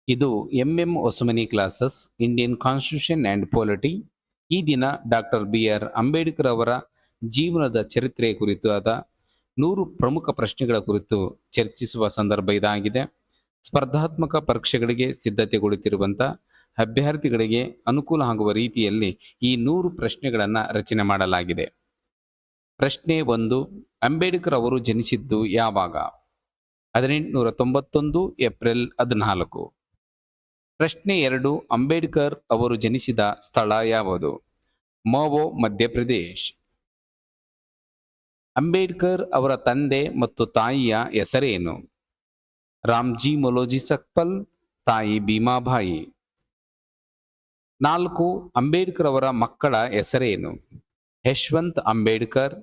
ಇದು Hosamani classes Indian constitution and polity. ಈ ದಿನ ಡಾಕ್ಟರ್ ಅಂಬೇಡ್ಕರ್ ಅವರ ಜೀವನದ ಚರಿತ್ರೆ ಕುರಿತಾದ 100 ಪ್ರಮುಖ ಪ್ರಶ್ನೆಗಳ ಕುರಿತು ಚರ್ಚಿಸುವ ಸಂದರ್ಭ ಇದಾಗಿದೆ. ಸ್ಪರ್ಧಾತ್ಮಕ ಪರೀಕ್ಷೆಗಳಿಗೆ ಸಿದ್ಧತೆಗೊಳ್ಳುತ್ತಿರುವಂಥ ಅಭ್ಯರ್ಥಿಗಳಿಗೆ ಅನುಕೂಲ ಆಗುವ ರೀತಿಯಲ್ಲಿ ಈ 100 ಪ್ರಶ್ನೆಗಳನ್ನು ರಚನೆ ಮಾಡಲಾಗಿದೆ. ಪ್ರಶ್ನೆ 1: ಅಂಬೇಡ್ಕರ್ ಅವರು ಜನಿಸಿದ್ದು ಯಾವಾಗ? 1891 ಏಪ್ರಿಲ್ 14. ಪ್ರಶ್ನೆ 2: ಅಂಬೇಡ್ಕರ್ ಅವರು ಜನಿಸಿದ ಸ್ಥಳ ಯಾವುದು? ಮೋವೋ, ಮಧ್ಯಪ್ರದೇಶ್. ಅಂಬೇಡ್ಕರ್ ಅವರ ತಂದೆ ಮತ್ತು ತಾಯಿಯ ಹೆಸರೇನು? ರಾಮ್ಜಿ ಮೊಲೋಜಿ ಸಕ್ಪಲ್, ತಾಯಿ ಭೀಮಾಬಾಯಿ. 4: ಅಂಬೇಡ್ಕರ್ ಅವರ ಮಕ್ಕಳ ಹೆಸರೇನು? ಯಶವಂತ್ ಅಂಬೇಡ್ಕರ್,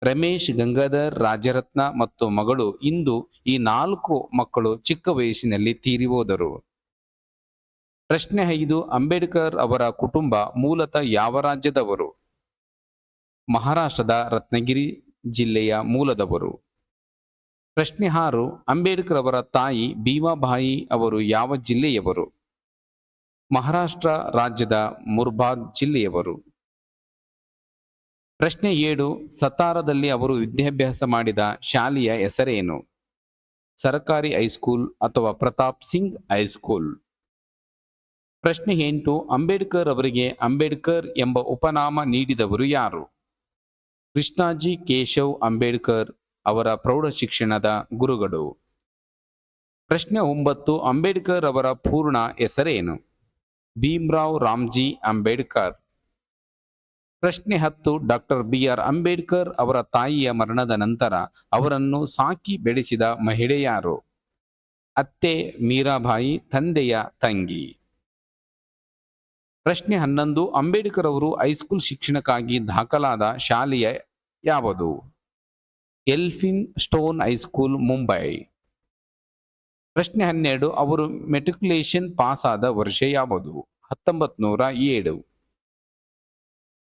ರಮೇಶ್ ಗಂಗಾಧರ್ ರಾಜರತ್ನ ಮತ್ತು ಮಗಳು ಇಂದು. ಈ 4 ಮಕ್ಕಳು ಚಿಕ್ಕ ವಯಸ್ಸಿನಲ್ಲಿ ತೀರಿ ಹೋದರು. ಪ್ರಶ್ನೆ 5: ಅಂಬೇಡ್ಕರ್ ಅವರ ಕುಟುಂಬ ಮೂಲತಃ ಯಾವ ರಾಜ್ಯದವರು? ಮಹಾರಾಷ್ಟ್ರದ ರತ್ನಗಿರಿ ಜಿಲ್ಲೆಯ ಮೂಲದವರು. ಪ್ರಶ್ನೆ 6: ಅಂಬೇಡ್ಕರ್ ಅವರ ತಾಯಿ ಭೀಮಾಬಾಯಿ ಅವರು ಯಾವ ಜಿಲ್ಲೆಯವರು? ಮಹಾರಾಷ್ಟ್ರ ರಾಜ್ಯದ ಮುರ್ಬಾದ್ ಜಿಲ್ಲೆಯವರು. ಪ್ರಶ್ನೆ 7: ಸತಾರಾದಲ್ಲಿ ಅವರು ವಿದ್ಯಾಭ್ಯಾಸ ಮಾಡಿದ ಶಾಲೆಯ ಹೆಸರೇನು? ಸರ್ಕಾರಿ ಹೈಸ್ಕೂಲ್ ಅಥವಾ ಪ್ರತಾಪ್ ಸಿಂಗ್ ಹೈಸ್ಕೂಲ್. ಪ್ರಶ್ನೆ 8: ಅಂಬೇಡ್ಕರ್ ಅವರಿಗೆ ಅಂಬೇಡ್ಕರ್ ಎಂಬ ಉಪನಾಮ ನೀಡಿದವರು ಯಾರು? ಕೃಷ್ಣಾಜಿ ಕೇಶವ್ ಅಂಬೇಡ್ಕರ್ ಅವರ ಪ್ರೌಢ ಶಿಕ್ಷಣದ ಗುರುಗಳು. ಪ್ರಶ್ನೆ 9: ಅಂಬೇಡ್ಕರ್ ಅವರ ಪೂರ್ಣ ಹೆಸರೇನು? ಭೀಮ್ರಾವ್ ರಾಮ್ಜಿ ಅಂಬೇಡ್ಕರ್. ಪ್ರಶ್ನೆ 10: ಡಾಕ್ಟರ್ ಅಂಬೇಡ್ಕರ್ ಅವರ ತಾಯಿಯ ಮರಣದ ನಂತರ ಅವರನ್ನು ಸಾಕಿ ಬೆಳೆಸಿದ ಮಹಿಳೆ ಯಾರು? ಅತ್ತೆ ಮೀರಾಬಾಯಿ, ತಂದೆಯ ತಂಗಿ. ಪ್ರಶ್ನೆ 11: ಅಂಬೇಡ್ಕರ್ ಅವರು ಹೈಸ್ಕೂಲ್ ಶಿಕ್ಷಣಕ್ಕಾಗಿ ದಾಖಲಾದ ಶಾಲೆಯ ಯಾವುದು? ಎಲ್ಫಿನ್ ಸ್ಟೋನ್ ಹೈಸ್ಕೂಲ್, ಮುಂಬೈ. ಪ್ರಶ್ನೆ 12: ಅವರು ಮೆಟ್ರಿಕ್ಯುಲೇಷನ್ ಪಾಸ್ ಆದ ವರ್ಷ ಯಾವುದು? 1907.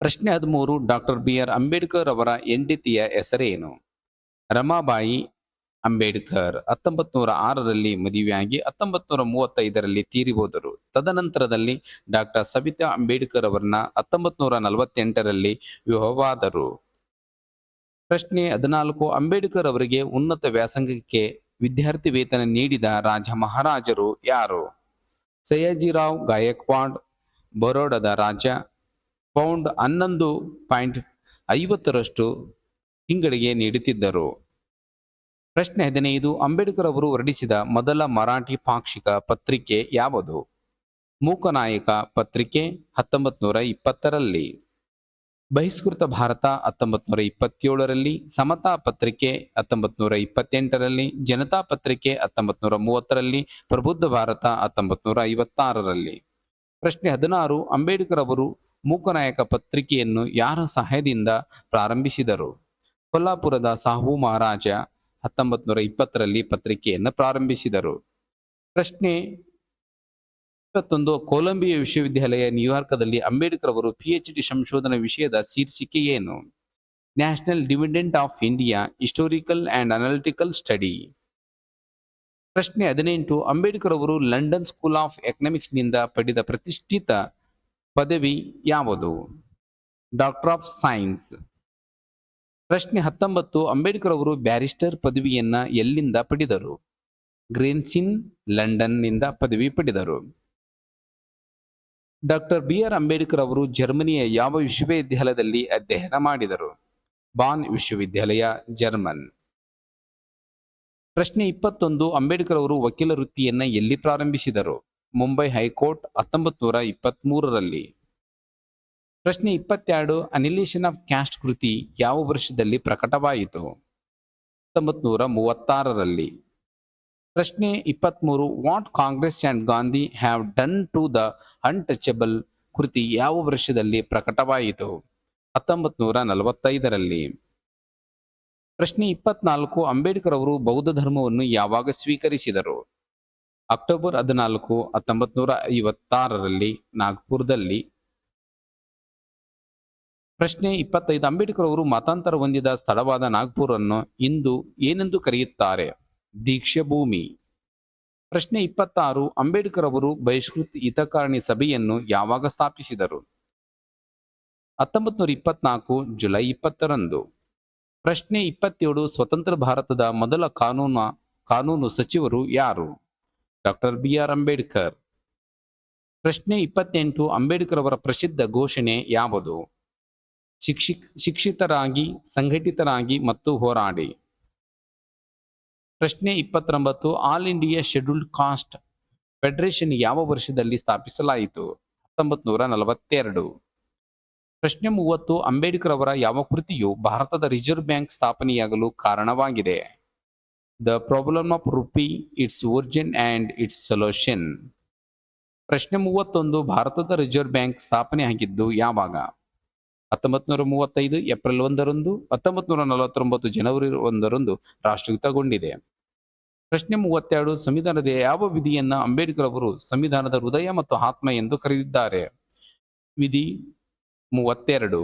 ಪ್ರಶ್ನೆ 13: ಡಾಕ್ಟರ್ ಅಂಬೇಡ್ಕರ್ ಅವರ ಹೆಂಡತಿಯ ಹೆಸರೇನು? ರಮಾಬಾಯಿ ಅಂಬೇಡ್ಕರ್. 1906ರಲ್ಲಿ ಮದುವೆಯಾಗಿ 1935ರಲ್ಲಿ ತೀರಿ ಹೋದರು. ತದನಂತರದಲ್ಲಿ ಡಾಕ್ಟರ್ ಸವಿತಾ ಅಂಬೇಡ್ಕರ್ ಅವರನ್ನ 1948ರಲ್ಲಿ ವಿವಾಹವಾದರು. ಪ್ರಶ್ನೆ 14: ಅಂಬೇಡ್ಕರ್ ಅವರಿಗೆ ಉನ್ನತ ವ್ಯಾಸಂಗಕ್ಕೆ ವಿದ್ಯಾರ್ಥಿ ವೇತನ ನೀಡಿದ ರಾಜ ಮಹಾರಾಜರು ಯಾರು? ಸಯಾಜಿರಾವ್ ಗಾಯಕ್ವಾಡ್, ಬರೋಡದ ರಾಜ. ಪೌಂಡ್ 11.50 ತಿಂಗಳಿಗೆ ನೀಡುತ್ತಿದ್ದರು. ಪ್ರಶ್ನೆ 15: ಅಂಬೇಡ್ಕರ್ ಅವರು ಹೊರಡಿಸಿದ ಮೊದಲ ಮರಾಠಿ ಪಾಕ್ಷಿಕ ಪತ್ರಿಕೆ ಯಾವುದು? ಮೂಕನಾಯಕ ಪತ್ರಿಕೆ, 1920ರಲ್ಲಿ. ಬಹಿಷ್ಕೃತ ಭಾರತ 1927ರಲ್ಲಿ, ಸಮತಾ ಪತ್ರಿಕೆ 1928ರಲ್ಲಿ, ಜನತಾ ಪತ್ರಿಕೆ 1930ರಲ್ಲಿ, ಪ್ರಬುದ್ಧ ಭಾರತ 1956ರಲ್ಲಿ. ಪ್ರಶ್ನೆ 16: ಅಂಬೇಡ್ಕರ್ ಅವರು ಮೂಕನಾಯಕ ಪತ್ರಿಕೆಯನ್ನು ಯಾರ ಸಹಾಯದಿಂದ ಪ್ರಾರಂಭಿಸಿದರು? ಕೊಲ್ಲಾಪುರದ ಸಾಹು ಮಹಾರಾಜ 1920ರಲ್ಲಿ ಪತ್ರಿಕೆಯನ್ನು ಪ್ರಾರಂಭಿಸಿದರು. ಪ್ರಶ್ನೆ 21: ಕೊಲಂಬಿಯಾ ವಿಶ್ವವಿದ್ಯಾಲಯ ನ್ಯೂಯಾರ್ಕದಲ್ಲಿ ಅಂಬೇಡ್ಕರ್ ಅವರು PhD ಸಂಶೋಧನಾ ವಿಷಯದ ಶೀರ್ಷಿಕೆ ಏನು? National dividend of India, historical and analytical study. ಪ್ರಶ್ನೆ 18: ಅಂಬೇಡ್ಕರ್ ಅವರು ಲಂಡನ್ ಸ್ಕೂಲ್ ಆಫ್ ಎಕನಾಮಿಕ್ಸ್ನಿಂದ ಪಡೆದ ಪ್ರತಿಷ್ಠಿತ ಪದವಿ ಯಾವುದು? Doctor of science. ಪ್ರಶ್ನೆ 19: ಅಂಬೇಡ್ಕರ್ ಅವರು ಬ್ಯಾರಿಸ್ಟರ್ ಪದವಿಯನ್ನ ಎಲ್ಲಿಂದ ಪಡೆದರು? ಗ್ರೇನ್ಸಿನ್, ಲಂಡನ್ನಿಂದ ಪದವಿ ಪಡೆದರು. ಡಾಕ್ಟರ್ ಅಂಬೇಡ್ಕರ್ ಅವರು ಜರ್ಮನಿಯ ಯಾವ ವಿಶ್ವವಿದ್ಯಾಲಯದಲ್ಲಿ ಅಧ್ಯಯನ ಮಾಡಿದರು? ಬಾನ್ ವಿಶ್ವವಿದ್ಯಾಲಯ, ಜರ್ಮನ್. ಪ್ರಶ್ನೆ 21: ಅಂಬೇಡ್ಕರ್ ಅವರು ವಕೀಲ ವೃತ್ತಿಯನ್ನ ಎಲ್ಲಿ ಪ್ರಾರಂಭಿಸಿದರು? ಮುಂಬೈ ಹೈಕೋರ್ಟ್, 1923ರಲ್ಲಿ. ಪ್ರಶ್ನೆ 22: ಅನಿಲೇಷನ್ ಆಫ್ ಕ್ಯಾಸ್ಟ್ ಕೃತಿ ಯಾವ ವರ್ಷದಲ್ಲಿ ಪ್ರಕಟವಾಯಿತು? 1936ರಲ್ಲಿ. ಪ್ರಶ್ನೆ 23: what Congress and Gandhi have done to the untouchable ಕೃತಿ ಯಾವ ವರ್ಷದಲ್ಲಿ ಪ್ರಕಟವಾಯಿತು? 1945ರಲ್ಲಿ. ಪ್ರಶ್ನೆ 24: ಅಂಬೇಡ್ಕರ್ ಅವರು ಬೌದ್ಧ ಧರ್ಮವನ್ನು ಯಾವಾಗ ಸ್ವೀಕರಿಸಿದರು? ಅಕ್ಟೋಬರ್ 14, 1956ರಲ್ಲಿ, ನಾಗ್ಪುರದಲ್ಲಿ. ಪ್ರಶ್ನೆ 25: ಅಂಬೇಡ್ಕರ್ ಅವರು ಮತಾಂತರ ಹೊಂದಿದ ಸ್ಥಳವಾದ ನಾಗ್ಪುರನ್ನು ಇಂದು ಏನೆಂದು ಕರೆಯುತ್ತಾರೆ? ದೀಕ್ಷಾಭೂಮಿ. ಪ್ರಶ್ನೆ 26, ಅಂಬೇಡ್ಕರ್ ಅವರು ಬಹಿಷ್ಕೃತ ಹಿತಕಾರಣಿ ಸಭೆಯನ್ನು ಯಾವಾಗ ಸ್ಥಾಪಿಸಿದರು? 1924 ಜುಲೈ 20ರಂದು. ಪ್ರಶ್ನೆ 27, ಸ್ವತಂತ್ರ ಭಾರತದ ಮೊದಲ ಕಾನೂನು ಸಚಿವರು ಯಾರು? Doctor B R Ambedkar. ಪ್ರಶ್ನೆ 28, ಅಂಬೇಡ್ಕರ್ ಅವರ ಪ್ರಸಿದ್ಧ ಘೋಷಣೆ ಯಾವುದು? ಶಿಕ್ಷಿತರಾಗಿ, ಸಂಘಟಿತರಾಗಿ ಮತ್ತು ಹೋರಾಡಿ. ಪ್ರಶ್ನೆ 29, all India scheduled cost federation ಯಾವ ವರ್ಷದಲ್ಲಿ ಸ್ಥಾಪಿಸಲಾಯಿತು? 1942. ಪ್ರಶ್ನೆ 30, ಅಂಬೇಡ್ಕರ್ ಅವರ ಯಾವ ಕೃತಿಯು ಭಾರತದ ರಿಸರ್ವ್ ಬ್ಯಾಂಕ್ ಸ್ಥಾಪನೆಯಾಗಲು ಕಾರಣವಾಗಿದೆ? The problem of rupee, it's origin and it's solution. ಪ್ರಶ್ನೆ 31, ಭಾರತದ ರಿಸರ್ವ್ ಬ್ಯಾಂಕ್ ಸ್ಥಾಪನೆ ಆಗಿದ್ದು ಯಾವಾಗ? 1935 ಏಪ್ರಿಲ್ 1ರಂದು, 1949 ಜನವರಿ 1ರಂದು ರಾಷ್ಟ್ರೀಕೃತಗೊಂಡಿದೆ. ಪ್ರಶ್ನೆ 32, ಸಂವಿಧಾನದ ಯಾವ ವಿಧಿಯನ್ನ ಅಂಬೇಡ್ಕರ್ ಅವರು ಸಂವಿಧಾನದ ಹೃದಯ ಮತ್ತು ಆತ್ಮ ಎಂದು ಕರೆದಿದ್ದಾರೆ? ವಿಧಿ 32.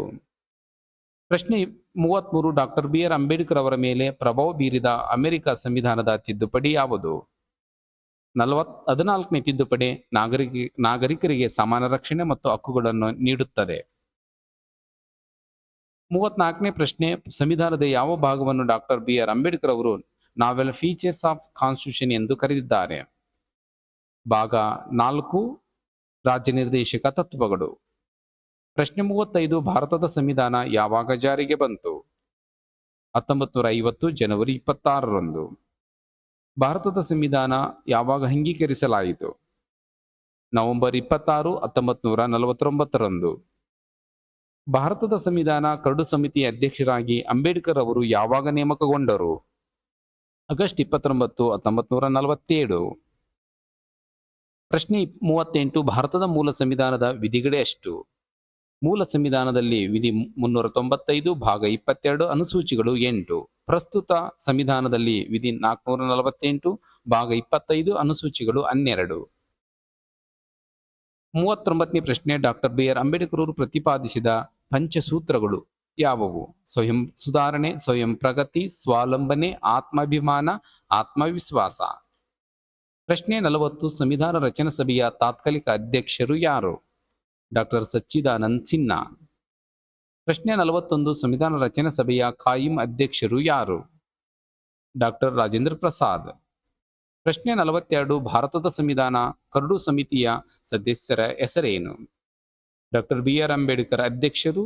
ಪ್ರಶ್ನೆ 33, ಡಾಕ್ಟರ್ ಬಿ ಆರ್ ಅಂಬೇಡ್ಕರ್ ಅವರ ಮೇಲೆ ಪ್ರಭಾವ ಬೀರಿದ ಅಮೆರಿಕ ಸಂವಿಧಾನದ ತಿದ್ದುಪಡಿ ಯಾವುದು? 14ನೇ ತಿದ್ದುಪಡಿ ನಾಗರಿಕರಿಗೆ ಸಮಾನ ರಕ್ಷಣೆ ಮತ್ತು ಹಕ್ಕುಗಳನ್ನು ನೀಡುತ್ತದೆ. 34ನೇ ಪ್ರಶ್ನೆ, ಸಂವಿಧಾನದ ಯಾವ ಭಾಗವನ್ನು ಡಾಕ್ಟರ್ ಬಿ ಆರ್ ಅಂಬೇಡ್ಕರ್ ಅವರು ನಾವೆಲ್ ಫೀಚರ್ಸ್ ಆಫ್ ಕಾನ್ಸ್ಟಿಟ್ಯೂಷನ್ ಎಂದು ಕರೆದಿದ್ದಾರೆ? ಭಾಗ 4, ರಾಜ್ಯ ನಿರ್ದೇಶಕ ತತ್ವಗಳು. ಪ್ರಶ್ನೆ 35, ಭಾರತದ ಸಂವಿಧಾನ ಯಾವಾಗ ಜಾರಿಗೆ ಬಂತು? 1950 ಜನವರಿ 26ರಂದು. ಭಾರತದ ಸಂವಿಧಾನ ಯಾವಾಗ ಅಂಗೀಕರಿಸಲಾಯಿತು? ನವೆಂಬರ್ 26, 1949ರಂದು. ಭಾರತದ ಸಂವಿಧಾನ ಕರಡು ಸಮಿತಿಯ ಅಧ್ಯಕ್ಷರಾಗಿ ಅಂಬೇಡ್ಕರ್ ಅವರು ಯಾವಾಗ ನೇಮಕಗೊಂಡರು? ಆಗಸ್ಟ್ 29, 1947. ಪ್ರಶ್ನೆ 38, ಭಾರತದ ಮೂಲ ಸಂವಿಧಾನದ ವಿಧಿಗಳೆಷ್ಟು? ಮೂಲ ಸಂವಿಧಾನದಲ್ಲಿ ವಿಧಿ 395, ಭಾಗ 22, ಅನುಸೂಚಿಗಳು 8. ಪ್ರಸ್ತುತ ಸಂವಿಧಾನದಲ್ಲಿ ವಿಧಿ 448, ಭಾಗ 25, ಅನುಸೂಚಿಗಳು 12. 39ನೇ ಪ್ರಶ್ನೆ, ಡಾಕ್ಟರ್ ಬಿ ಆರ್ ಅಂಬೇಡ್ಕರ್ ಅವರು ಪ್ರತಿಪಾದಿಸಿದ ಪಂಚಸೂತ್ರಗಳು ಯಾವುವು? ಸ್ವಯಂ ಸುಧಾರಣೆ, ಸ್ವಯಂ ಪ್ರಗತಿ, ಸ್ವಾವಲಂಬನೆ, ಆತ್ಮಾಭಿಮಾನ, ಆತ್ಮವಿಶ್ವಾಸ. ಪ್ರಶ್ನೆ 40, ಸಂವಿಧಾನ ರಚನಾ ಸಭೆಯ ತಾತ್ಕಾಲಿಕ ಅಧ್ಯಕ್ಷರು ಯಾರು? ಡಾಕ್ಟರ್ ಸಚ್ಚಿದಾನಂದ್ ಸಿನ್ಹಾ. ಪ್ರಶ್ನೆ 41, ಸಂವಿಧಾನ ರಚನಾ ಸಭೆಯ ಕಾಯಂ ಅಧ್ಯಕ್ಷರು ಯಾರು? ಡಾಕ್ಟರ್ ರಾಜೇಂದ್ರ ಪ್ರಸಾದ್. ಪ್ರಶ್ನೆ 42, ಭಾರತದ ಸಂವಿಧಾನ ಕರಡು ಸಮಿತಿಯ ಸದಸ್ಯರ ಹೆಸರೇನು? ಡಾಕ್ಟರ್ ಬಿ ಆರ್ ಅಂಬೇಡ್ಕರ್ ಅಧ್ಯಕ್ಷರು,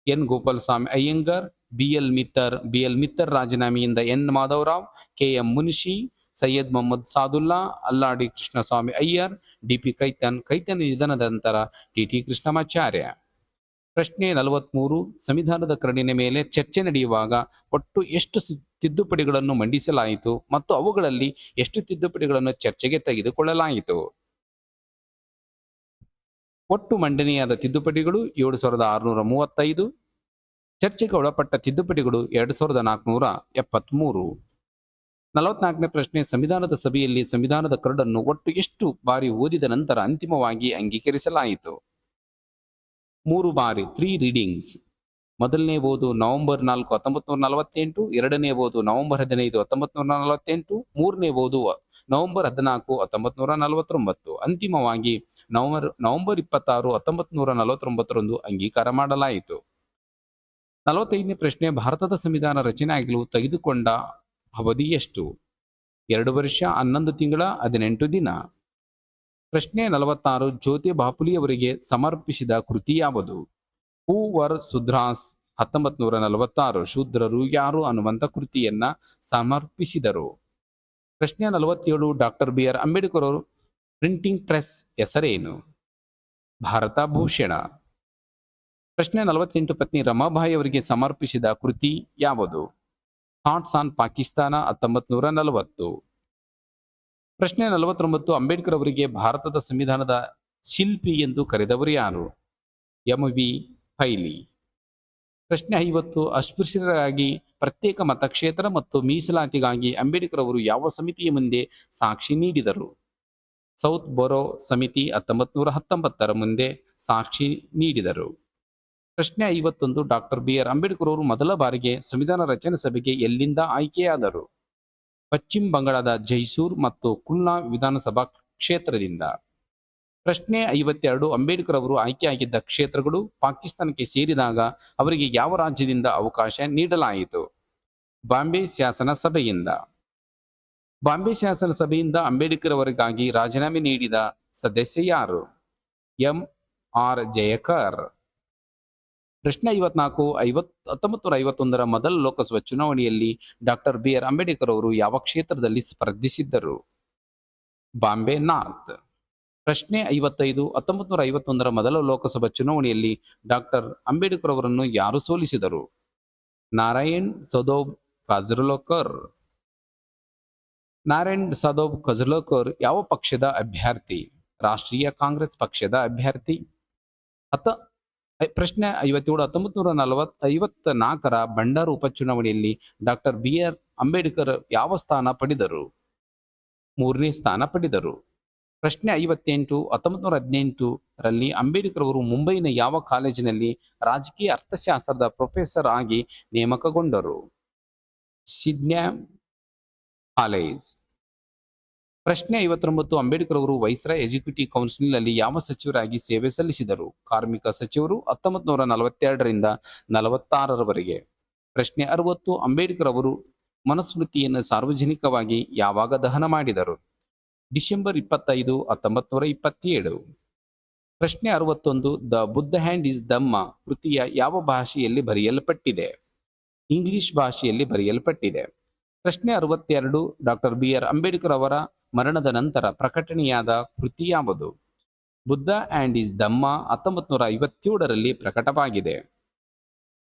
N Gopalaswami Ayyangar, B L Mitter ರಾಜೀನಾಮೆಯಿಂದ N Madhavrao, K M Munshi, Syed Mohammad Saadulla, Alladi Krishnaswami Iyer, D P Khaitan ನಿಧನದ ನಂತರ ಟಿ ಟಿ ಕೃಷ್ಣಮಾಚಾರ್ಯ. ಪ್ರಶ್ನೆ 43, ಸಂವಿಧಾನದ ಕರಡಿನ ಮೇಲೆ ಚರ್ಚೆ ನಡೆಯುವಾಗ ಒಟ್ಟು ಎಷ್ಟು ತಿದ್ದುಪಡಿಗಳನ್ನು ಮಂಡಿಸಲಾಯಿತು ಮತ್ತು ಅವುಗಳಲ್ಲಿ ಎಷ್ಟು ತಿದ್ದುಪಡಿಗಳನ್ನು ಚರ್ಚೆಗೆ ತೆಗೆದುಕೊಳ್ಳಲಾಯಿತು? ಒಟ್ಟು ಮಂಡನೆಯಾದ ತಿದ್ದುಪಡಿಗಳು 7635, ಚರ್ಚೆಗೆ ಒಳಪಟ್ಟ ತಿದ್ದುಪಡಿಗಳು 2473. 44ನೇ ಪ್ರಶ್ನೆ, ಸಂವಿಧಾನದ ಸಭೆಯಲ್ಲಿ ಸಂವಿಧಾನದ ಕರಡನ್ನು ಒಟ್ಟು ಎಷ್ಟು ಬಾರಿ ಓದಿದ ನಂತರ ಅಂತಿಮವಾಗಿ ಅಂಗೀಕರಿಸಲಾಯಿತು? 3 ಬಾರಿ, 3 ರೀಡಿಂಗ್ಸ್. ಮೊದಲನೇ ಓದು ನವೆಂಬರ್ 4, 1948, ಎರಡನೇ ಓದು ನವೆಂಬರ್ 15, 1948, ಮೂರನೇ ಓದು ನವೆಂಬರ್ 14, 1949. ಅಂತಿಮವಾಗಿ ನವೆಂಬರ್ 26, 1949ರಂದು ಅಂಗೀಕಾರ ಮಾಡಲಾಯಿತು. 45ನೇ ಪ್ರಶ್ನೆ, ಭಾರತದ ಸಂವಿಧಾನ ರಚನೆ ಆಗಲು ತೆಗೆದುಕೊಂಡ ಅವಧಿ ಎಷ್ಟು? 2 ವರ್ಷ 11 ತಿಂಗಳ 18 ದಿನ. ಪ್ರಶ್ನೆ 46, ಜ್ಯೋತಿ ಬಾಪುಲೆಯವರಿಗೆ ಸಮರ್ಪಿಸಿದ ಕೃತಿ ಯಾವುದು? ಹೂ ವರ್ ಶೂದ್ರಾಸ್, 1946. ಶೂದ್ರರು ಯಾರು ಅನ್ನುವಂಥ ಕೃತಿಯನ್ನ ಸಮರ್ಪಿಸಿದರು. ಪ್ರಶ್ನೆ 47, ಡಾಕ್ಟರ್ ಬಿ ಆರ್ ಅಂಬೇಡ್ಕರ್ ಅವರು ಪ್ರಿಂಟಿಂಗ್ ಪ್ರೆಸ್ ಹೆಸರೇನು? ಭಾರತ ಭೂಷಣ. ಪ್ರಶ್ನೆ 48, ಪತ್ನಿ ರಮಾಬಾಯಿ ಅವರಿಗೆ ಸಮರ್ಪಿಸಿದ ಕೃತಿ ಯಾವುದು? Thoughts on Pakistan, 1940. ಪ್ರಶ್ನೆ 49, ಅಂಬೇಡ್ಕರ್ ಅವರಿಗೆ ಭಾರತದ ಸಂವಿಧಾನದ ಶಿಲ್ಪಿ ಎಂದು ಕರೆದವರು ಯಾರು? M V Pylee. ಪ್ರಶ್ನೆ 50, ಅಸ್ಪೃಶ್ಯರಿಗಾಗಿ ಪ್ರತ್ಯೇಕ ಮತಕ್ಷೇತ್ರ ಮತ್ತು ಮೀಸಲಾತಿಗಾಗಿ ಅಂಬೇಡ್ಕರ್ ಅವರು ಯಾವ ಸಮಿತಿಯ ಮುಂದೆ ಸಾಕ್ಷಿ ನೀಡಿದರು? ಸೌತ್ ಬೊರೋ ಸಮಿತಿ, 1919 ಮುಂದೆ ಸಾಕ್ಷಿ ನೀಡಿದರು. ಪ್ರಶ್ನೆ 51, ಡಾಕ್ಟರ್ ಬಿ ಆರ್ ಅಂಬೇಡ್ಕರ್ ಅವರು ಮೊದಲ ಬಾರಿಗೆ ಸಂವಿಧಾನ ರಚನಾ ಸಭೆಗೆ ಎಲ್ಲಿಂದ ಆಯ್ಕೆಯಾದರು? ಪಶ್ಚಿಮ ಬಂಗಾಳದ ಜೈಸೂರ್ ಮತ್ತು ಕುಲ್ನಾ ವಿಧಾನಸಭಾ ಕ್ಷೇತ್ರದಿಂದ. ಪ್ರಶ್ನೆ 52 ಅಂಬೇಡ್ಕರ್ ಅವರು ಆಯ್ಕೆಯಾಗಿದ್ದ ಕ್ಷೇತ್ರಗಳು ಪಾಕಿಸ್ತಾನಕ್ಕೆ ಸೇರಿದಾಗ ಅವರಿಗೆ ಯಾವ ರಾಜ್ಯದಿಂದ ಅವಕಾಶ ನೀಡಲಾಯಿತು? ಬಾಂಬೆ ಶಾಸನ ಸಭೆಯಿಂದ. ಬಾಂಬೆ ಶಾಸನ ಸಭೆಯಿಂದ ಅಂಬೇಡ್ಕರ್ ಅವರಿಗಾಗಿ ರಾಜೀನಾಮೆ ನೀಡಿದ ಸದಸ್ಯ ಯಾರು? M R Jayakar. ಪ್ರಶ್ನೆ 54 1951 ಮೊದಲ ಲೋಕಸಭಾ ಚುನಾವಣೆಯಲ್ಲಿ ಡಾಕ್ಟರ್ ಬಿ ಆರ್ ಅಂಬೇಡ್ಕರ್ ಅವರು ಯಾವ ಕ್ಷೇತ್ರದಲ್ಲಿ ಸ್ಪರ್ಧಿಸಿದ್ದರು? ಬಾಂಬೆ ನಾರ್ತ್. ಪ್ರಶ್ನೆ 55 1951 ಮೊದಲ ಲೋಕಸಭಾ ಚುನಾವಣೆಯಲ್ಲಿ ಡಾಕ್ಟರ್ ಅಂಬೇಡ್ಕರ್ ಅವರನ್ನು ಯಾರು ಸೋಲಿಸಿದರು? ನಾರಾಯಣ್ ಸದೋಬ್ ಕಾಜ್ರೋಲ್ಕರ್. ನಾರಾಯಣ್ ಸದೋಬ್ ಕಜ್ರೋಲ್ಕರ್ ಯಾವ ಪಕ್ಷದ ಅಭ್ಯರ್ಥಿ? ರಾಷ್ಟ್ರೀಯ ಕಾಂಗ್ರೆಸ್ ಪಕ್ಷದ ಅಭ್ಯರ್ಥಿ. ಪ್ರಶ್ನೆ 57 1954 ಬಂಡಾರು ಉಪಚುನಾವಣೆಯಲ್ಲಿ ಡಾಕ್ಟರ್ ಬಿ ಆರ್ ಅಂಬೇಡ್ಕರ್ ಯಾವ ಸ್ಥಾನ ಪಡೆದರು? 3ನೇ ಸ್ಥಾನ ಪಡೆದರು. ಪ್ರಶ್ನೆ 58 1918 ಅಂಬೇಡ್ಕರ್ ಅವರು ಮುಂಬೈನ ಯಾವ ಕಾಲೇಜಿನಲ್ಲಿ ರಾಜಕೀಯ ಅರ್ಥಶಾಸ್ತ್ರದ ಪ್ರೊಫೆಸರ್ ಆಗಿ ನೇಮಕಗೊಂಡರು? Sydney college. ಪ್ರಶ್ನೆ 59 ಅಂಬೇಡ್ಕರ್ ಅವರು ವೈಸ್ರಾಯ್ ಎಕ್ಸಿಕ್ಯೂಟಿವ್ ಕೌನ್ಸಿಲ್ನಲ್ಲಿ ಯಾವ ಸಚಿವರಾಗಿ ಸೇವೆ ಸಲ್ಲಿಸಿದರು? ಕಾರ್ಮಿಕ ಸಚಿವರು 1942 46 ಪ್ರಶ್ನೆ 60 ಅಂಬೇಡ್ಕರ್ ಅವರು ಮನುಸ್ಮೃತಿಯನ್ನು ಸಾರ್ವಜನಿಕವಾಗಿ ಯಾವಾಗ ದಹನ ಮಾಡಿದರು? ಡಿಸೆಂಬರ್ 25 1927. ಪ್ರಶ್ನೆ 61 ದ ಬುದ್ಧ ಹ್ಯಾಂಡ್ ಇಸ್ ಧಮ್ಮ ಕೃತಿಯ ಯಾವ ಭಾಷೆಯಲ್ಲಿ ಬರೆಯಲ್ಪಟ್ಟಿದೆ? ಇಂಗ್ಲಿಷ್ ಭಾಷೆಯಲ್ಲಿ ಬರೆಯಲ್ಪಟ್ಟಿದೆ. ಪ್ರಶ್ನೆ 62 ಡಾಕ್ಟರ್ ಬಿ ಆರ್ ಅಂಬೇಡ್ಕರ್ ಅವರ ಮರಣದ ನಂತರ ಪ್ರಕಟಣೆಯಾದ ಕೃತಿ ಯಾವುದು? ಬುದ್ಧ ಆ್ಯಂಡ್ ಇಸ್ ಧಮ್ಮ 1957 ಪ್ರಕಟವಾಗಿದೆ.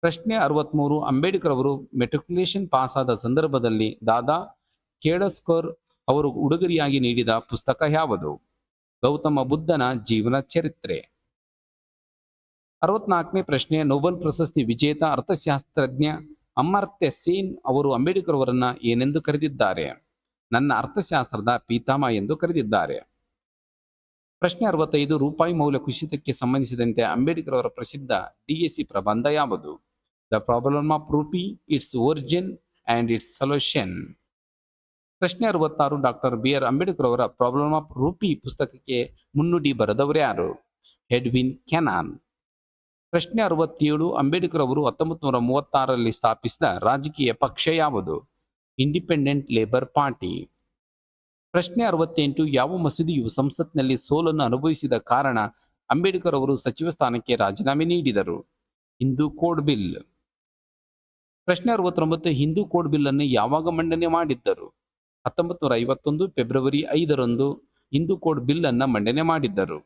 ಪ್ರಶ್ನೆ 63 ಅಂಬೇಡ್ಕರ್ ಅವರು ಮೆಟ್ರಿಕ್ಯುಲೇಷನ್ ಪಾಸಾದ ಸಂದರ್ಭದಲ್ಲಿ ದಾದಾ ಕೇಡಸ್ಕರ್ ಅವರು ಉಡುಗೊರೆಯಾಗಿ ನೀಡಿದ ಪುಸ್ತಕ ಯಾವುದು? ಗೌತಮ ಬುದ್ಧನ ಜೀವನ ಚರಿತ್ರೆ. 64ನೇ ಪ್ರಶ್ನೆ ನೊಬೆಲ್ ಪ್ರಶಸ್ತಿ ವಿಜೇತ ಅರ್ಥಶಾಸ್ತ್ರಜ್ಞ ಅಮರ್ತ್ಯ ಸೇನ್ ಅವರು ಅಂಬೇಡ್ಕರ್ ಅವರನ್ನ ಏನೆಂದು ಕರೆದಿದ್ದಾರೆ? ನನ್ನ ಅರ್ಥಶಾಸ್ತ್ರದ ಪಿತಾಮಹ ಎಂದು ಕರೆದಿದ್ದಾರೆ. ಪ್ರಶ್ನೆ 65 ರೂಪಾಯಿ ಮೌಲ್ಯ ಕುಸಿತಕ್ಕೆ ಸಂಬಂಧಿಸಿದಂತೆ ಅಂಬೇಡ್ಕರ್ ಅವರ ಪ್ರಸಿದ್ಧ ಡಿಎಸ್ಸಿ ಪ್ರಬಂಧ ಯಾವುದು? The problem of rupee, it's origin and it's solution. ಪ್ರಶ್ನೆ 66 ಡಾಕ್ಟರ್ ಬಿ ಆರ್ ಅಂಬೇಡ್ಕರ್ ಅವರ ಪ್ರಾಬ್ಲಮ್ ಆಫ್ ರೂಪಿ ಪುಸ್ತಕಕ್ಕೆ ಮುನ್ನುಡಿ ಬರೆದವರು ಯಾರು? Edwin Canon. ಪ್ರಶ್ನೆ 67 ಅಂಬೇಡ್ಕರ್ ಅವರು 1936 ಸ್ಥಾಪಿಸಿದ ರಾಜಕೀಯ ಪಕ್ಷ ಯಾವುದು? Independent labour party. ಪ್ರಶ್ನೆ 68 ಯಾವ ಮಸೂದೆಯು ಸಂಸತ್ನಲ್ಲಿ ಸೋಲನ್ನು ಅನುಭವಿಸಿದ ಕಾರಣ ಅಂಬೇಡ್ಕರ್ ಅವರು ಸಚಿವ ಸ್ಥಾನಕ್ಕೆ ರಾಜೀನಾಮೆ ನೀಡಿದರು? Hindu code bill. ಪ್ರಶ್ನೆ 69 ಹಿಂದೂ ಕೋಡ್ ಬಿಲ್ ಅನ್ನು ಯಾವಾಗ ಮಂಡನೆ ಮಾಡಿದ್ದರು? 1951 ಫೆಬ್ರವರಿ 5 ಹಿಂದೂ ಕೋಡ್ ಬಿಲ್ ಅನ್ನು ಮಂಡನೆ ಮಾಡಿದ್ದರು.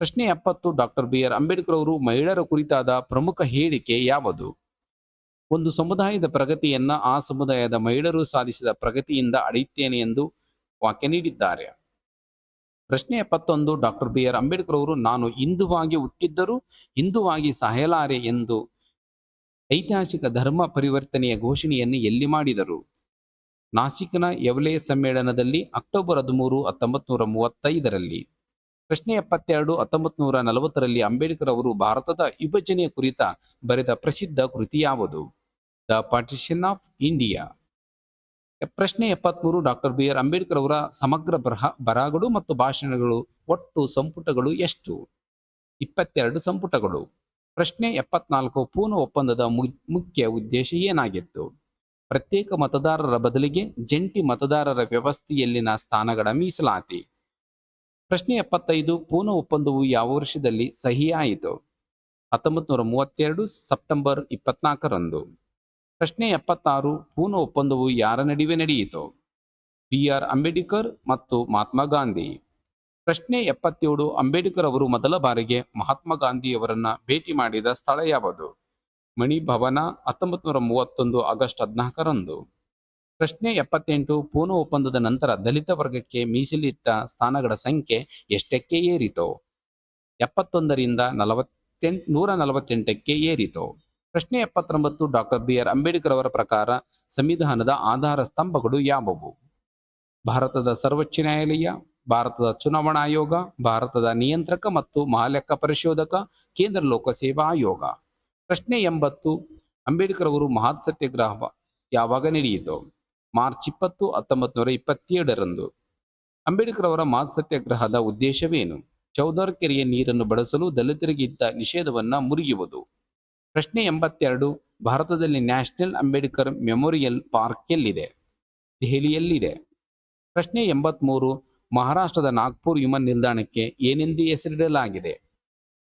ಪ್ರಶ್ನೆ 70 ಡಾಕ್ಟರ್ ಬಿ ಆರ್ ಅಂಬೇಡ್ಕರ್ ಅವರು ಮಹಿಳೆಯರ ಕುರಿತಾದ ಪ್ರಮುಖ ಹೇಳಿಕೆ ಯಾವುದು? ಒಂದು ಸಮುದಾಯದ ಪ್ರಗತಿಯನ್ನ ಆ ಸಮುದಾಯದ ಮಹಿಳೆಯರು ಸಾಧಿಸಿದ ಪ್ರಗತಿಯಿಂದ ಅಳೆಯುತ್ತೇನೆ ಎಂದು ವಾಕ್ಯ ನೀಡಿದ್ದಾರೆ. ಪ್ರಶ್ನೆ 71 ಡಾಕ್ಟರ್ ಬಿ ಆರ್ ಅಂಬೇಡ್ಕರ್ ಅವರು ನಾನು ಹಿಂದುವಾಗಿ ಹುಟ್ಟಿದ್ದರೂ ಹಿಂದುವಾಗಿ ಸಾಯಲಾರೆ ಎಂದು ಐತಿಹಾಸಿಕ ಧರ್ಮ ಪರಿವರ್ತನೆಯ ಘೋಷಣೆಯನ್ನು ಎಲ್ಲಿ ಮಾಡಿದರು? ನಾಸಿಕ್ನ ಎವಲೆ ಸಮ್ಮೇಳನದಲ್ಲಿ ಅಕ್ಟೋಬರ್ 13 1935. ಪ್ರಶ್ನೆ 72 1940 ಅಂಬೇಡ್ಕರ್ ಅವರು ಭಾರತದ ವಿಭಜನೆಯ ಕುರಿತ ಬರೆದ ಪ್ರಸಿದ್ಧ ಕೃತಿ ಯಾವುದು? The partition of India. ಪ್ರಶ್ನೆ 73 ಡಾಕ್ಟರ್ ಬಿ ಆರ್ ಅಂಬೇಡ್ಕರ್ ಅವರ ಸಮಗ್ರ ಬರಹಗಳು ಮತ್ತು ಭಾಷಣಗಳು ಒಟ್ಟು ಸಂಪುಟಗಳು ಎಷ್ಟು? 22 ಸಂಪುಟಗಳು. ಪ್ರಶ್ನೆ 74 ಪೂರ್ಣ ಒಪ್ಪಂದದ ಮುಖ್ಯ ಉದ್ದೇಶ ಏನಾಗಿತ್ತು? ಪ್ರತ್ಯೇಕ ಮತದಾರರ ಬದಲಿಗೆ ಜಂಟಿ ಮತದಾರರ ವ್ಯವಸ್ಥೆಯಲ್ಲಿನ ಸ್ಥಾನಗಳ ಮೀಸಲಾತಿ. ಪ್ರಶ್ನೆ 75 ಪೂರ್ಣ ಒಪ್ಪಂದವು ಯಾವ ವರ್ಷದಲ್ಲಿ ಸಹಿ ಆಯಿತು? 1932 ಸೆಪ್ಟೆಂಬರ್ 24. ಪ್ರಶ್ನೆ 76 ಪೂರ್ಣ ಒಪ್ಪಂದವು ಯಾರ ನಡುವೆ ನಡೆಯಿತು? ಬಿ ಆರ್ ಅಂಬೇಡ್ಕರ್ ಮತ್ತು ಮಹಾತ್ಮ ಗಾಂಧಿ. ಪ್ರಶ್ನೆ 77 ಅಂಬೇಡ್ಕರ್ ಅವರು ಮೊದಲ ಬಾರಿಗೆ ಮಹಾತ್ಮ ಗಾಂಧಿಯವರನ್ನ ಭೇಟಿ ಮಾಡಿದ ಸ್ಥಳ ಯಾವುದು? ಮಣಿ ಭವನ 1931 ಆಗಸ್ಟ್ 14. ಪ್ರಶ್ನೆ 78 ಪೂರ್ಣ ಒಪ್ಪಂದದ ನಂತರ ದಲಿತ ವರ್ಗಕ್ಕೆ ಮೀಸಲಿಟ್ಟ ಸ್ಥಾನಗಳ ಸಂಖ್ಯೆ ಎಷ್ಟಕ್ಕೆ ಏರಿತು? 71ರಿಂದ 148ಕ್ಕೆ ಏರಿತು. ಪ್ರಶ್ನೆ 79 ಡಾಕ್ಟರ್ ಬಿ ಆರ್ ಅಂಬೇಡ್ಕರ್ ಅವರ ಪ್ರಕಾರ ಸಂವಿಧಾನದ ಆಧಾರ ಸ್ತಂಭಗಳು ಯಾವುವು? ಭಾರತದ ಸರ್ವೋಚ್ಚ ನ್ಯಾಯಾಲಯ, ಭಾರತದ ಚುನಾವಣಾ ಆಯೋಗ, ಭಾರತದ ನಿಯಂತ್ರಕ ಮತ್ತು ಮಹಾಲೆಕ್ಕ ಪರಿಶೋಧಕ, ಕೇಂದ್ರ ಲೋಕಸೇವಾ ಆಯೋಗ. ಪ್ರಶ್ನೆ 80 ಅಂಬೇಡ್ಕರ್ ಅವರು ಮಹತ್ ಸತ್ಯಾಗ್ರಹ ಯಾವಾಗ ನಡೆಯಿತು? ಮಾರ್ಚ್ 20, 1927ರಂದು. ಅಂಬೇಡ್ಕರ್ ಅವರ ಮಾತ್ ಸತ್ಯಾಗ್ರಹದ ಉದ್ದೇಶವೇನು? ಚೌದಾರ್ ಕೆರೆಯ ನೀರನ್ನು ಬಳಸಲು ದಲಿತರಿಗೆ ಇದ್ದ ನಿಷೇಧವನ್ನು ಮುರಿಯುವುದು. ಪ್ರಶ್ನೆ 82, ಭಾರತದಲ್ಲಿ ನ್ಯಾಷನಲ್ ಅಂಬೇಡ್ಕರ್ ಮೆಮೋರಿಯಲ್ ಪಾರ್ಕ್ ಎಲ್ಲಿದೆ? ದೆಹಲಿಯಲ್ಲಿದೆ. ಪ್ರಶ್ನೆ 83, ಮಹಾರಾಷ್ಟ್ರದ ನಾಗ್ಪುರ್ ವಿಮಾನ ನಿಲ್ದಾಣಕ್ಕೆ ಏನೆಂದು ಹೆಸರಿಡಲಾಗಿದೆ?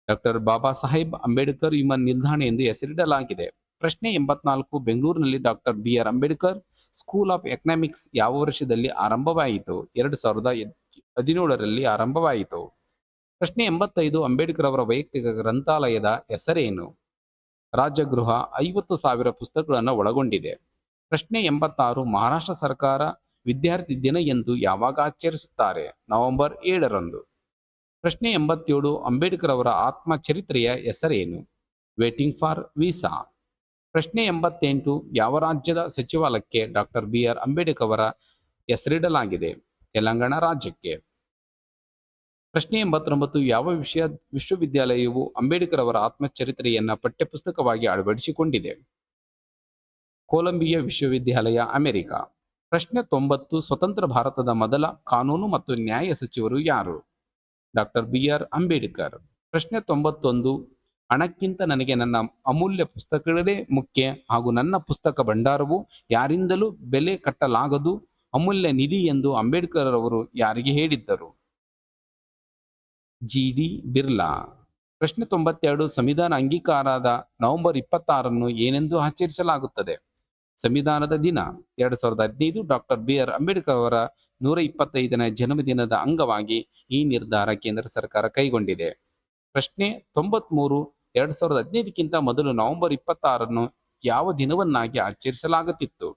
ಡಾಕ್ಟರ್ ಬಾಬಾ ಸಾಹೇಬ್ ಅಂಬೇಡ್ಕರ್ ವಿಮಾನ ನಿಲ್ದಾಣ ಎಂದು ಹೆಸರಿಡಲಾಗಿದೆ. ಪ್ರಶ್ನೆ 84, ಬೆಂಗಳೂರಿನಲ್ಲಿ doctor B R. Ambedkar school of economics ಯಾವ ವರ್ಷದಲ್ಲಿ ಆರಂಭವಾಯಿತು? 2017ರಲ್ಲಿ ಆರಂಭವಾಯಿತು. ಪ್ರಶ್ನೆ 85, ಅಂಬೇಡ್ಕರ್ ಅವರ ವೈಯಕ್ತಿಕ ಗ್ರಂಥಾಲಯದ ಹೆಸರೇನು? ರಾಜಗೃಹ 50,000 ಪುಸ್ತಕಗಳನ್ನು ಒಳಗೊಂಡಿದೆ. ಪ್ರಶ್ನೆ 86, ಮಹಾರಾಷ್ಟ್ರ ಸರ್ಕಾರ ವಿದ್ಯಾರ್ಥಿ ದಿನ ಎಂದು ಯಾವಾಗ ಆಚರಿಸುತ್ತಾರೆ? ನವೆಂಬರ್ 7ರಂದು. ಪ್ರಶ್ನೆ 87, ಅಂಬೇಡ್ಕರ್ ಅವರ ಆತ್ಮಚರಿತ್ರೆಯ ಹೆಸರೇನು? Waiting for visa. ಪ್ರಶ್ನೆ 88, ಯಾವ ರಾಜ್ಯದ ಸಚಿವಾಲಯಕ್ಕೆ ಡಾಕ್ಟರ್ ಬಿ.ಆರ್. ಅಂಬೇಡ್ಕರ್ ಅವರ ಹೆಸರಿಡಲಾಗಿದೆ? ತೆಲಂಗಾಣ ರಾಜ್ಯಕ್ಕೆ. ಪ್ರಶ್ನೆ 89, ಯಾವ ವಿಶ್ವವಿದ್ಯಾಲಯವು ಅಂಬೇಡ್ಕರ್ ಅವರ ಆತ್ಮಚರಿತ್ರೆಯನ್ನು ಪಠ್ಯಪುಸ್ತಕವಾಗಿ ಅಳವಡಿಸಿಕೊಂಡಿದೆ? ಕೊಲಂಬಿಯಾ ವಿಶ್ವವಿದ್ಯಾಲಯ, ಅಮೆರಿಕ. ಪ್ರಶ್ನೆ 90, ಸ್ವತಂತ್ರ ಭಾರತದ ಮೊದಲ ಕಾನೂನು ಮತ್ತು ನ್ಯಾಯ ಸಚಿವರು ಯಾರು? Doctor B R. ಅಂಬೇಡ್ಕರ್. ಪ್ರಶ್ನೆ 91, ಹಣಕ್ಕಿಂತ ನನಗೆ ನನ್ನ ಅಮೂಲ್ಯ ಪುಸ್ತಕಗಳೇ ಮುಖ್ಯ ಹಾಗೂ ನನ್ನ ಪುಸ್ತಕ ಭಂಡಾರವು ಯಾರಿಂದಲೂ ಬೆಲೆ ಕಟ್ಟಲಾಗದು ಅಮೂಲ್ಯ ನಿಧಿ ಎಂದು ಅಂಬೇಡ್ಕರ್ ಅವರು ಯಾರಿಗೆ ಹೇಳಿದ್ದರು? ಜಿ.ಡಿ. ಬಿರ್ಲಾ. ಪ್ರಶ್ನೆ 92, ಸಂವಿಧಾನ ಅಂಗೀಕಾರದ ನವೆಂಬರ್ 26ನ್ನು ಏನೆಂದು ಆಚರಿಸಲಾಗುತ್ತದೆ? ಸಂವಿಧಾನದ ದಿನ. 2015 ಡಾಕ್ಟರ್ ಬಿ.ಆರ್. ಅಂಬೇಡ್ಕರ್ ಅವರ 125ನೇ ಜನ್ಮದಿನದ ಅಂಗವಾಗಿ ಈ ನಿರ್ಧಾರ ಕೇಂದ್ರ ಸರ್ಕಾರ ಕೈಗೊಂಡಿದೆ. ಪ್ರಶ್ನೆ 93, 2015ಕ್ಕಿಂತ ಮೊದಲು ನವೆಂಬರ್ 26ನ್ನು ಯಾವ ದಿನವನ್ನಾಗಿ ಆಚರಿಸಲಾಗುತ್ತಿತ್ತು?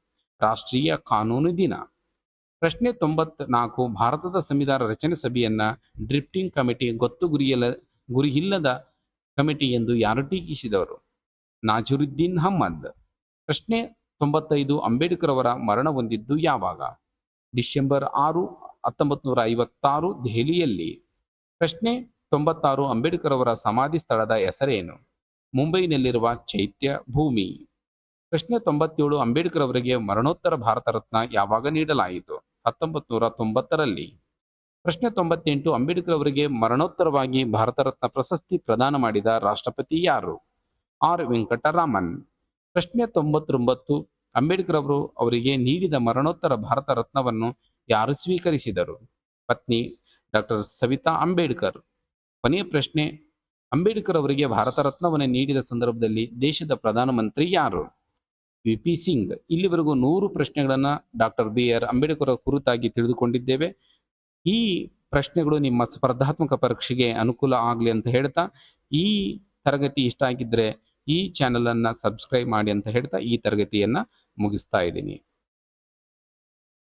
ರಾಷ್ಟ್ರೀಯ ಕಾನೂನು ದಿನ. ಪ್ರಶ್ನೆ 94, ಭಾರತದ ಸಂವಿಧಾನ ರಚನೆ ಸಭೆಯನ್ನ ಡ್ರಿಫ್ಟಿಂಗ್ ಕಮಿಟಿ, ಗೊತ್ತು ಗುರಿಯಿಲ್ಲದ ಕಮಿಟಿ ಎಂದು ಯಾರು ಟೀಕಿಸಿದವರು? ನಾಜರುದ್ದೀನ್ ಅಹ್ಮದ್. ಪ್ರಶ್ನೆ 95, ಅಂಬೇಡ್ಕರ್ ಅವರ ಮರಣ ಹೊಂದಿದ್ದು ಯಾವಾಗ? ಡಿಸೆಂಬರ್ 6, 1956 ದೆಹಲಿಯಲ್ಲಿ. ಪ್ರಶ್ನೆ 96, ಅಂಬೇಡ್ಕರ್ ಅವರ ಸಮಾಧಿ ಸ್ಥಳದ ಹೆಸರೇನು? ಮುಂಬೈನಲ್ಲಿರುವ ಚೈತ್ಯ ಭೂಮಿ. ಪ್ರಶ್ನೆ 97, ಅಂಬೇಡ್ಕರ್ ಅವರಿಗೆ ಮರಣೋತ್ತರ ಭಾರತ ರತ್ನ ಯಾವಾಗ ನೀಡಲಾಯಿತು? 1990ರಲ್ಲಿ. ಪ್ರಶ್ನೆ 98, ಅಂಬೇಡ್ಕರ್ ಅವರಿಗೆ ಮರಣೋತ್ತರವಾಗಿ ಭಾರತ ರತ್ನ ಪ್ರಶಸ್ತಿ ಪ್ರದಾನ ಮಾಡಿದ ರಾಷ್ಟ್ರಪತಿ ಯಾರು? ಆರ್. ವೆಂಕಟರಾಮನ್. ಪ್ರಶ್ನೆ 99, ಅಂಬೇಡ್ಕರ್ ಅವರಿಗೆ ನೀಡಿದ ಮರಣೋತ್ತರ ಭಾರತ ರತ್ನವನ್ನು ಯಾರು ಸ್ವೀಕರಿಸಿದರು? ಪತ್ನಿ ಡಾಕ್ಟರ್ ಸವಿತಾ ಅಂಬೇಡ್ಕರ್. ಕೊನೆಯ ಪ್ರಶ್ನೆ, ಅಂಬೇಡ್ಕರ್ ಅವರಿಗೆ ಭಾರತ ರತ್ನವನ್ನು ನೀಡಿದ ಸಂದರ್ಭದಲ್ಲಿ ದೇಶದ ಪ್ರಧಾನಮಂತ್ರಿ ಯಾರು? ವಿ.ಪಿ. ಸಿಂಗ್. ಇಲ್ಲಿವರೆಗೂ 100 ಪ್ರಶ್ನೆಗಳನ್ನು ಡಾಕ್ಟರ್ ಬಿ.ಆರ್. ಅಂಬೇಡ್ಕರ್ ಕುರಿತಾಗಿ ತಿಳಿದುಕೊಂಡಿದ್ದೇವೆ. ಈ ಪ್ರಶ್ನೆಗಳು ನಿಮ್ಮ ಸ್ಪರ್ಧಾತ್ಮಕ ಪರೀಕ್ಷೆಗೆ ಅನುಕೂಲ ಆಗಲಿ ಅಂತ ಹೇಳ್ತಾ, ಈ ತರಗತಿ ಇಷ್ಟ ಆಗಿದ್ದರೆ ಈ ಚಾನಲನ್ನು ಸಬ್ಸ್ಕ್ರೈಬ್ ಮಾಡಿ ಅಂತ ಹೇಳ್ತಾ ಈ ತರಗತಿಯನ್ನು ಮುಗಿಸ್ತಾ ಇದ್ದೀನಿ.